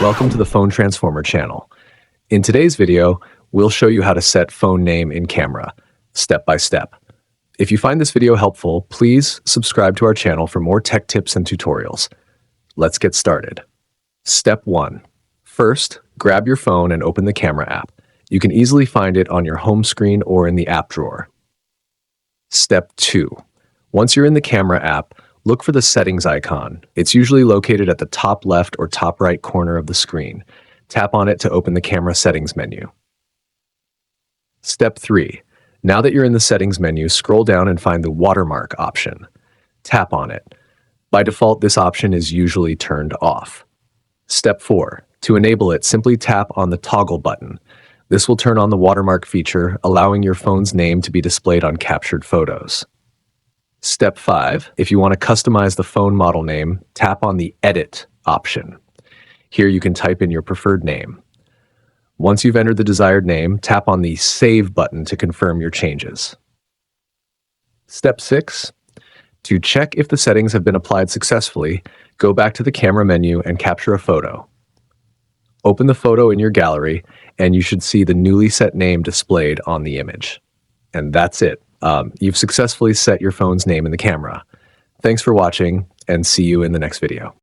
Welcome to the Phone Transformer channel. In today's video, we'll show you how to set phone name in camera, step by step. If you find this video helpful, please subscribe to our channel for more tech tips and tutorials. Let's get started. Step 1. First, grab your phone and open the camera app. You can easily find it on your home screen or in the app drawer. Step 2. Once you're in the camera app, look for the settings icon. It's usually located at the top left or top right corner of the screen. Tap on it to open the camera settings menu. Step 3. Now that you're in the settings menu, scroll down and find the watermark option. Tap on it. By default, this option is usually turned off. Step 4. To enable it, simply tap on the toggle button. This will turn on the watermark feature, allowing your phone's name to be displayed on captured photos. Step 5. If you want to customize the phone model name, tap on the Edit option. Here you can type in your preferred name. Once you've entered the desired name, tap on the Save button to confirm your changes. Step 6. To check if the settings have been applied successfully, go back to the camera menu and capture a photo. Open the photo in your gallery, and you should see the newly set name displayed on the image. And that's it. You've successfully set your phone's name in the camera. Thanks for watching, and see you in the next video.